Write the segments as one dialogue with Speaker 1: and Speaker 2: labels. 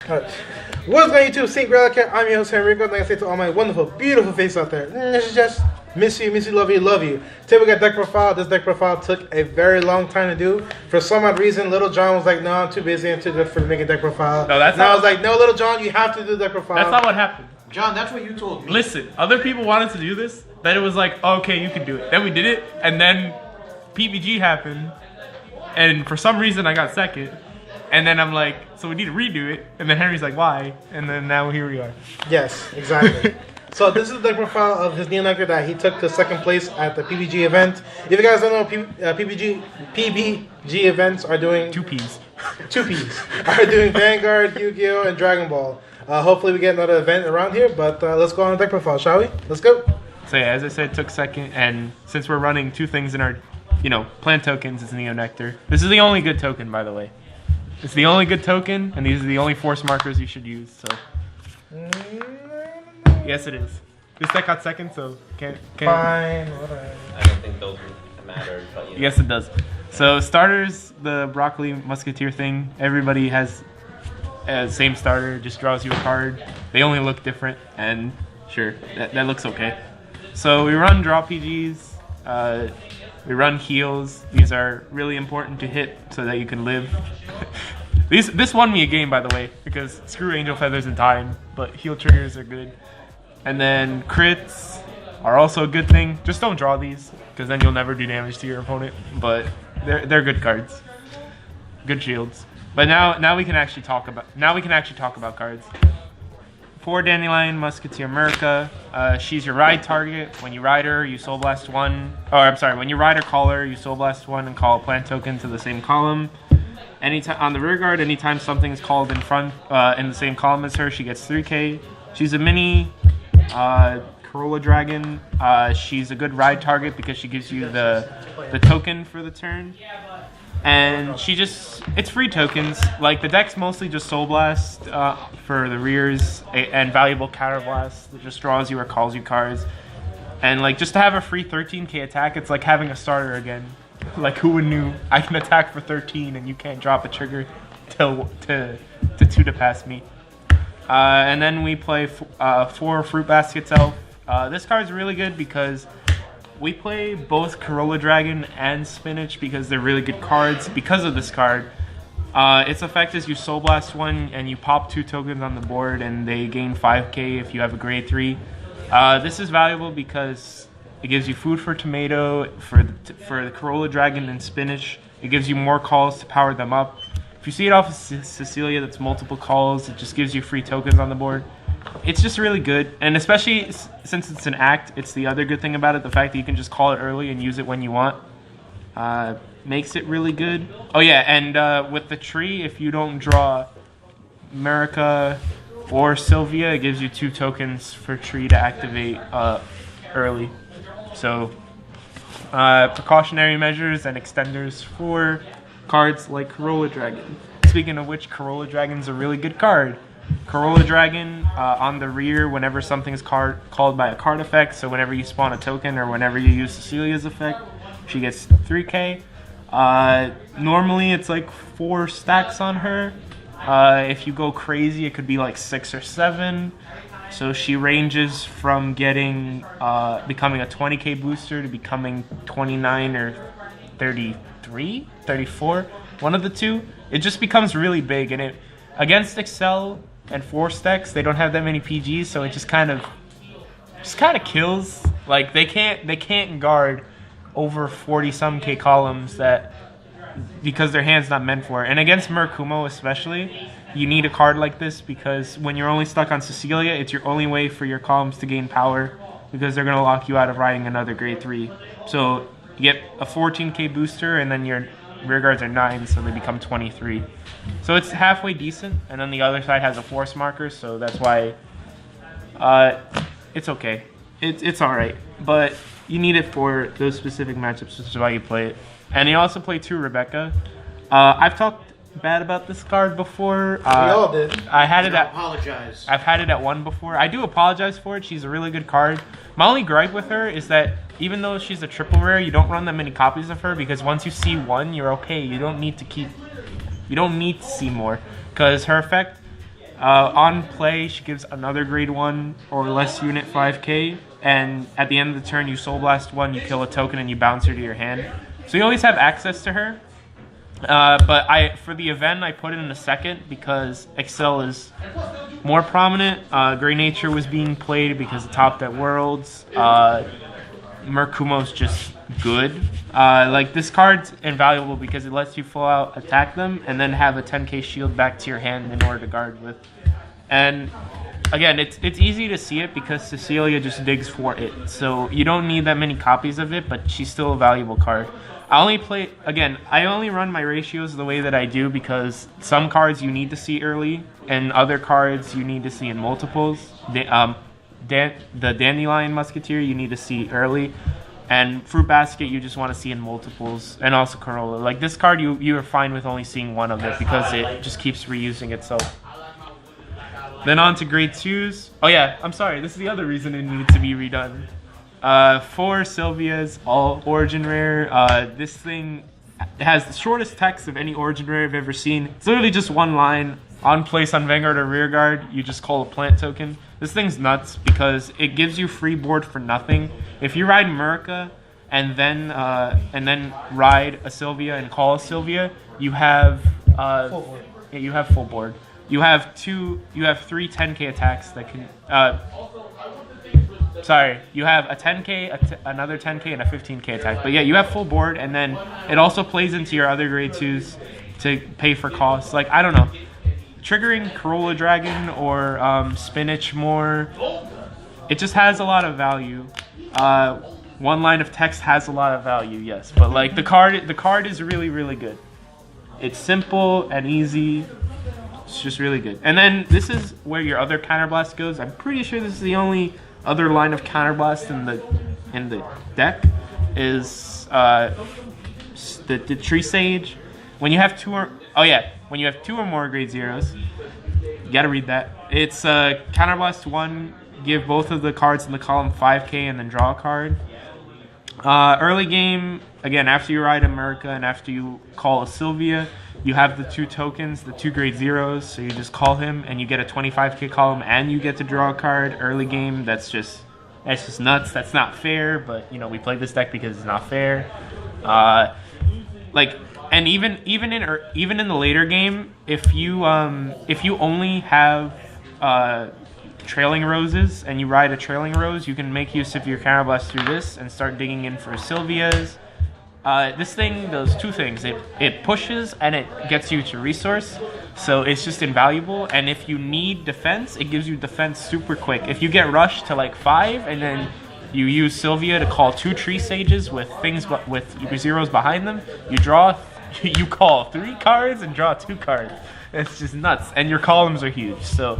Speaker 1: Alright. What's going on YouTube? St. Gradelock. I'm your host Henrico. Like I say to all my wonderful, beautiful face out there. This is just miss you, love you, love you. Today we got deck profile. This deck profile took a very long time to do. For some odd reason, Lil John was like, no, I'm too busy, I'm too good for making deck profile.
Speaker 2: No, that's
Speaker 1: I was like, no, Lil John, you have to do deck profile.
Speaker 2: That's not what happened.
Speaker 3: John, that's what you told me.
Speaker 2: Listen, other people wanted to do this. Then it was like, oh, okay, you can do it. Then we did it, and then PBG happened, and for some reason I got second. And then I'm like, so we need to redo it. And then Henry's like, why? And then now here we are.
Speaker 1: Yes, exactly. So this is the deck profile of his Neo Nectar that he took to second place at the PBG event. If you guys don't know, PBG events are doing...
Speaker 2: Two Ps.
Speaker 1: Are doing Vanguard, Yu-Gi-Oh! And Dragon Ball. Hopefully we get another event around here, but let's go on the deck profile, shall we? Let's go.
Speaker 2: So yeah, as I said, took second. And since we're running two things in our, plant tokens, it's Neo Nectar. This is the only good token, by the way. It's the only good token, and these are the only force markers you should use, so... Yes, it is. This deck got second, so can't...
Speaker 1: Fine, whatever.
Speaker 3: I don't think those matter, but
Speaker 2: Yes, it does. So starters, the Broccoli Musketeer thing, everybody has same starter, just draws you a card. They only look different, and sure, that looks okay. So we run draw PGs, we run heals. These are really important to hit so that you can live. This won me a game, by the way, because screw Angel Feathers and Time, but heal triggers are good. And then crits are also a good thing. Just don't draw these, because then you'll never do damage to your opponent. But they're good cards, good shields. But now we can actually talk about cards. For Dandelion Musketeer Merca, she's your ride target. When you ride her, you Soul Blast one. Or I'm sorry, when you ride or call her, you Soul Blast one and call a plant token to the same column. Anytime on the rear guard, anytime something is called in front in the same column as her, she gets 3k. She's a mini Corolla Dragon. She's a good ride target because she gives you the token for the turn. And it's free tokens. Like, the deck's mostly just Soul Blast for the rears and valuable Counter Blast that just draws you or calls you cards. And like, just to have a free 13k attack, it's like having a starter again. Like, who would knew I can attack for 13 and you can't drop a trigger to 2 to pass me. And then we play 4 Fruit Baskets Elf. This card's really good because we play both Corolla Dragon and Spinach because they're really good cards. Because of this card, its effect is you Soul Blast one and you pop 2 tokens on the board and they gain 5k if you have a grade 3. This is valuable because it gives you food for tomato, for the Corolla Dragon and Spinach. It gives you more calls to power them up. If you see it off of Cecilia that's multiple calls, it just gives you free tokens on the board. It's just really good, and especially since it's an act, it's the other good thing about it, the fact that you can just call it early and use it when you want. Makes it really good. Oh yeah, and with the tree, if you don't draw America or Sylvia, it gives you 2 tokens for tree to activate early. So precautionary measures and extenders for cards like Corolla Dragon. Speaking of which, Corolla Dragon's a really good card. Corolla Dragon on the rear whenever something's called by a card effect, so whenever you spawn a token or whenever you use Cecilia's effect, she gets 3k. Normally it's like 4 stacks on her. If you go crazy, it could be like 6 or 7. So she ranges from becoming a 20k booster to becoming 29 or 33, 34, one of the two. It just becomes really big, and against Excel and 4 stacks, they don't have that many PGs, so it just kind of kills. Like, they can't guard over 40 some K columns because their hand's not meant for it. And against Murakumo especially, you need a card like this because when you're only stuck on Cecilia, it's your only way for your columns to gain power because they're going to lock you out of riding another grade 3. So you get a 14k booster and then your rear guards are 9, so they become 23. So it's halfway decent, and then the other side has a force marker, so that's why it's okay. It's alright, but you need it for those specific matchups, which is why you play it. And you also play 2 Rebecca. I've talked bad about this card before.
Speaker 1: We all did.
Speaker 3: I've had it at
Speaker 2: 1 before. I do apologize for it. She's a really good card. My only gripe with her is that even though she's a triple rare, you don't run that many copies of her because once you see 1, you're okay. You don't need to see more because her effect On play, she gives another grade 1 or less unit 5k, and at the end of the turn, you Soul Blast 1, you kill a token, and you bounce her to your hand. So you always have access to her. But for the event, I put it in a second because Excel is more prominent. Grey Nature was being played because it topped at Worlds. Merkumo's just good. Like, this card's invaluable because it lets you full out attack them and then have a 10k shield back to your hand in order to guard with. And again, it's easy to see it because Cecilia just digs for it. So you don't need that many copies of it, but she's still a valuable card. I only run my ratios the way that I do because some cards you need to see early and other cards you need to see in multiples. The Dandelion Musketeer you need to see early, and Fruit Basket you just want to see in multiples, and also Corolla. Like, this card you are fine with only seeing one of it because it just keeps reusing itself. Then on to grade 2s. Oh yeah, I'm sorry, this is the other reason it needs to be redone. 4 Sylvia's, all Origin Rare. This thing has the shortest text of any Origin Rare I've ever seen. It's literally just one line. On place on Vanguard or Rearguard, you just call a plant token. This thing's nuts because it gives you free board for nothing. If you ride Murica and then ride a Sylvia and call a Sylvia, you have full board. Yeah, you have full board. You have 3 10k attacks that can. Sorry, you have a 10k, another 10k, and a 15k attack. But yeah, you have full board, and then it also plays into your other grade 2s to pay for costs. Like, I don't know, triggering Corolla Dragon or Spinach more, it just has a lot of value. One line of text has a lot of value, yes, but like the card is really, really good. It's simple and easy. It's just really good. And then this is where your other Counterblast goes. I'm pretty sure this is the only other line of Counterblast in the deck is the Tree Sage. When you have two or more grade 0s, you gotta read that. It's Counterblast 1, give both of the cards in the column 5k and then draw a card. Early game, again, after you ride America and after you call a Sylvia, you have the 2 tokens, the 2 grade 0s, so you just call him and you get a 25k column and you get to draw a card. Early game, that's just nuts. That's not fair, but you know, we play this deck because it's not fair. And even in the later game, if you only have Trailing Roses and you ride a Trailing Rose, you can make use of your Counterblast through this and start digging in for Sylvias. This thing does 2 things. It pushes and it gets you to resource, so it's just invaluable. And if you need defense, it gives you defense super quick. If you get rushed to like 5 and then you use Sylvia to call 2 Tree Sages with things with 0s behind them, you call 3 cards and draw 2 cards. It's just nuts, and your columns are huge. So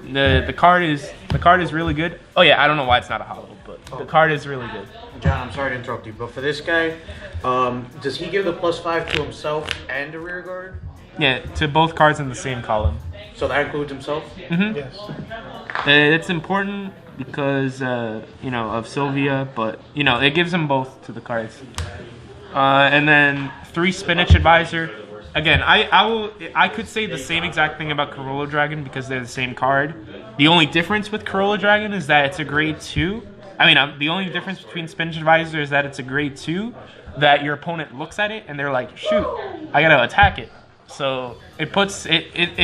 Speaker 2: the card is really good. Oh yeah, I don't know why it's not a holo, but the card is really good.
Speaker 4: John, I'm sorry to interrupt you, but for this guy, does he give the +5 to himself and the rear guard?
Speaker 2: Yeah, to both cards in the same column.
Speaker 4: So that includes himself?
Speaker 2: Mm-hmm.
Speaker 1: Yes.
Speaker 2: It's important because of Sylvia, but it gives them both to the cards. And then 3 Spinach Advisor. Again, I could say the same exact thing about Corolla Dragon because they're the same card. The only difference with Corolla Dragon is that it's a grade 2. The only difference between Spinach Advisor is that it's a grade 2, that your opponent looks at it and they're like, shoot, I gotta attack it. So it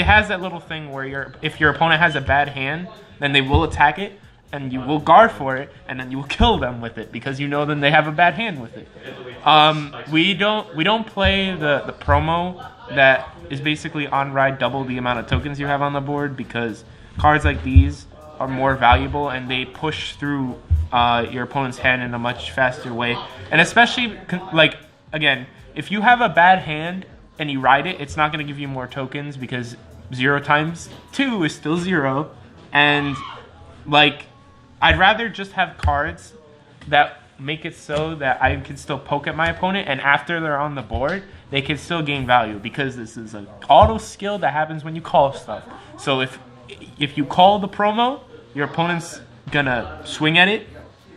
Speaker 2: has that little thing where if your opponent has a bad hand, then they will attack it and you will guard for it, and then you will kill them with it because then they have a bad hand with it. We don't play the promo that is basically on ride double the amount of tokens you have on the board because cards like these are more valuable and they push through your opponent's hand in a much faster way. And especially again, if you have a bad hand and you ride it, it's not going to give you more tokens because 0 times 2 is still 0, and I'd rather just have cards that make it so that I can still poke at my opponent, and after they're on the board, they can still gain value because this is an auto skill that happens when you call stuff. So if you call the promo, your opponent's gonna swing at it.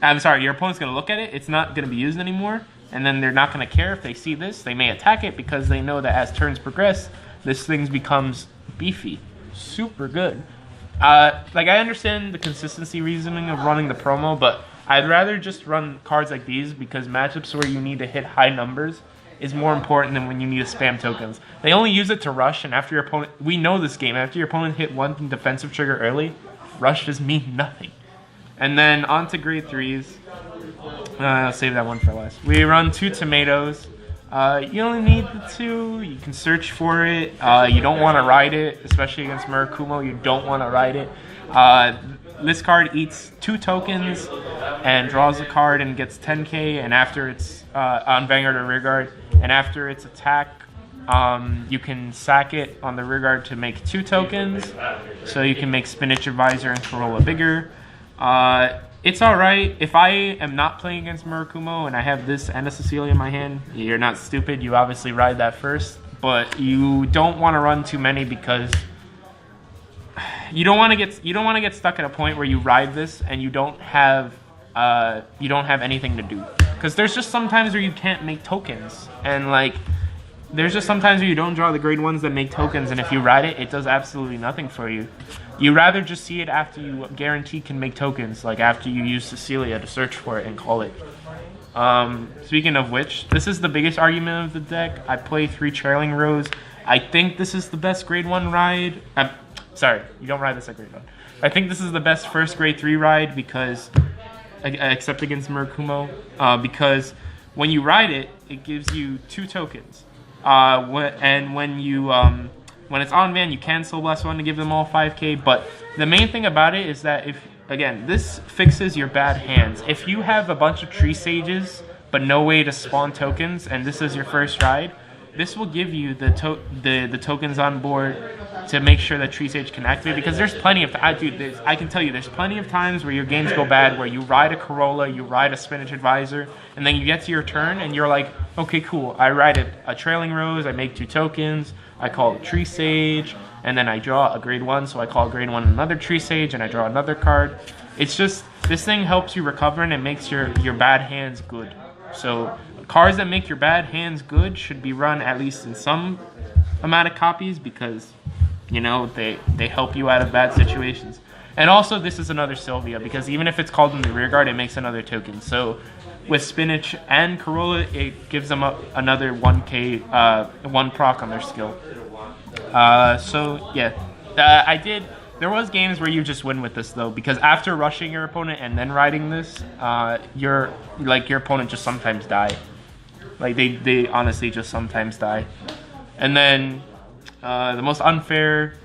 Speaker 2: Your opponent's gonna look at it. It's not gonna be used anymore, and then they're not gonna care if they see this. They may attack it because they know that as turns progress, this thing becomes beefy. super good. Like, I understand the consistency reasoning of running the promo, but I'd rather just run cards like these because matchups where you need to hit high numbers is more important than when you need to spam tokens. They only use it to rush, and after your opponent... We know this game. After your opponent hit one defensive trigger early, rush does mean nothing. And then on to grade 3s. I'll save that one for last. We run 2 tomatoes. You only need the 2. You can search for it. You don't want to ride it, especially against Murakumo. You don't want to ride it. This card eats 2 tokens and draws a card and gets 10k. And after it's on Vanguard or Rearguard, and after its attack, you can sack it on the Rearguard to make 2 tokens. So you can make Spinach Advisor and Corolla bigger. It's alright. If I am not playing against Murakumo and I have this and a Cecilia in my hand, you're not stupid. You obviously ride that first. But you don't want to run too many because you don't want to get stuck at a point where you ride this and you don't have anything to do. Because there's just sometimes where you can't make tokens, and like there's just sometimes where you don't draw the grade 1s that make tokens, and if you ride it, it does absolutely nothing for you. You rather just see it after you guarantee can make tokens, like after you use Cecilia to search for it and call it. Speaking of which, this is the biggest argument of the deck. I play 3 Trailing Rows. I think this is the best grade 1 ride. Sorry, you don't ride this at grade 1. I think this is the best first grade 3 ride because, except against Murakumo, because when you ride it, it gives you 2 tokens. And when it's on van, you can Soul Blast 1 to give them all 5k, but the main thing about it is that again, this fixes your bad hands. If you have a bunch of Tree Sages, but no way to spawn tokens, and this is your first ride, this will give you the tokens on board to make sure that Tree Sage can activate, because there's plenty of... I can tell you, there's plenty of times where your games go bad, where you ride a Corolla, you ride a Spinach Advisor, and then you get to your turn, and you're like, okay, cool, I ride a Trailing Rose, I make 2 tokens, I call a Tree Sage, and then I draw a grade 1, so I call grade 1 another Tree Sage, and I draw another card. It's just, this thing helps you recover, and it makes your bad hands good. So cards that make your bad hands good should be run at least in some amount of copies, because, you know, they help you out of bad situations. And also, this is another Sylvia, because even if it's called in the rearguard, it makes another token. So with Spinach and Corolla, it gives them another 1k, 1 proc on their skill. So yeah, there was games where you just win with this though, because after rushing your opponent and then riding this, your opponent just sometimes die. Like they honestly just sometimes die. And then the most unfair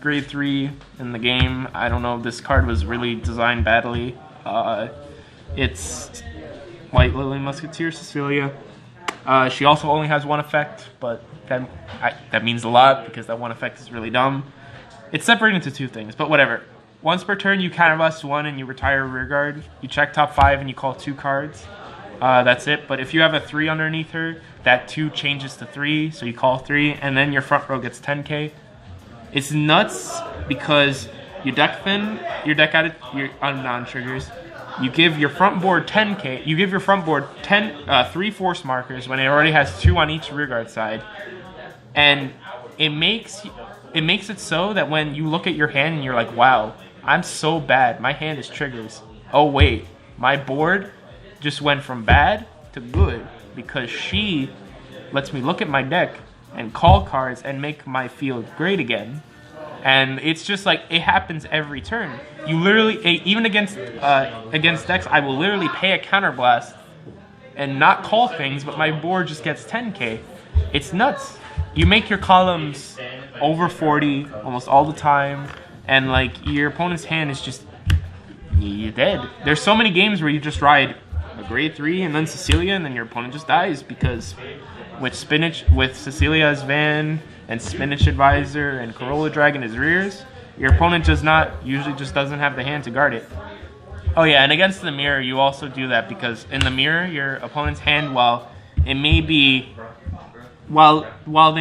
Speaker 2: grade 3 in the game, I don't know, this card was really designed badly. It's White Lily Musketeer Cecilia. She also only has 1 effect, but that means a lot because that 1 effect is really dumb. It's separated into 2 things, but whatever. Once per turn, you counterblast 1 and you retire Rearguard. You check top 5 and you call 2 cards. That's it. But if you have a 3 underneath her, that 2 changes to 3, so you call 3, and then your front row gets 10k. It's nuts because you deck thin, your deck out on non-triggers. You give your front board 10k. You give your front board 3 force markers when it already has 2 on each rearguard side, and it makes it so that when you look at your hand and you're like, wow, I'm so bad. My hand is triggers. Oh wait, my board just went from bad to good because she lets me look at my deck and call cards and make my field great again. And it's just like, it happens every turn. You literally, even against decks, I will literally pay a counterblast and not call things, but my board just gets 10k. It's nuts. You make your columns over 40 almost all the time, and like your opponent's hand is just, you're dead. There's so many games where you just ride a grade 3 and then Cecilia, and then your opponent just dies because with Cecilia as Van and Spinach Advisor and Corolla Dragon as rears, your opponent usually just doesn't have the hand to guard it. Oh yeah, and against the mirror, you also do that because in the mirror, your opponent's hand, while they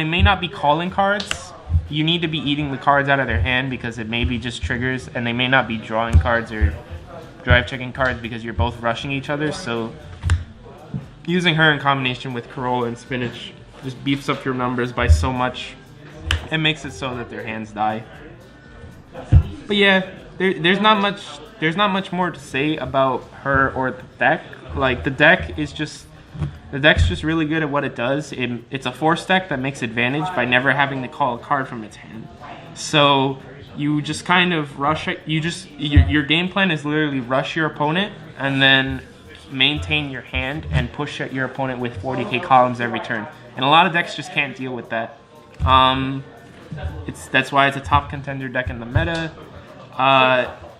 Speaker 2: may not be calling cards, you need to be eating the cards out of their hand because it may be just triggers, and they may not be drawing cards or drive checking cards because you're both rushing each other. So using her in combination with Corolla and Spinach just beefs up your numbers by so much. It makes it so that their hands die. But yeah, there's not much more to say about her or the deck. Like the deck's just really good at what it does. It's a force deck that makes advantage by never having to call a card from its hand. So you just kind of rush it. Your game plan is literally rush your opponent and then maintain your hand and push at your opponent with 40k columns every turn. And a lot of decks just can't deal with that. That's why it's a top contender deck in the meta.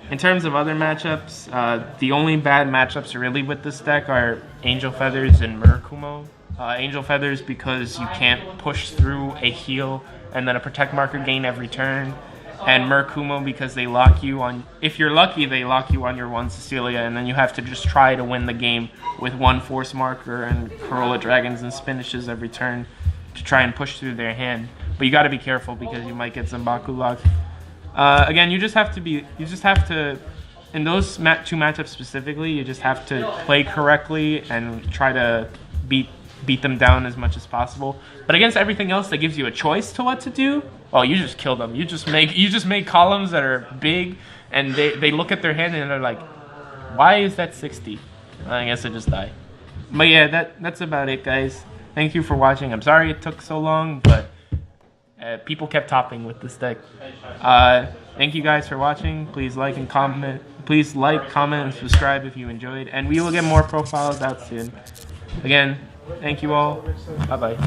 Speaker 2: In terms of other matchups, the only bad matchups really with this deck are Angel Feathers and Murakumo. Angel Feathers because you can't push through a heal and then a protect marker gain every turn. And Murakumo because they lock you on, if you're lucky, they lock you on your one Cecilia, and then you have to just try to win the game with one force marker and Corolla Dragons and Spinishes every turn to try and push through their hand. But you got to be careful because you might get Zambaku locked. Again, you just have to, in those two matchups specifically, you just have to play correctly and try to beat them down as much as possible. But against everything else that gives you a choice to what to do, well, you just kill them. You just make columns that are big, and they look at their hand and they're like, why is that 60? I guess I just die. But yeah, that's about it, guys. Thank you for watching. I'm sorry it took so long, but people kept topping with this deck. Thank you guys for watching. Please like, comment, and subscribe if you enjoyed. And we will get more profiles out soon. Again, thank you all. Bye-bye.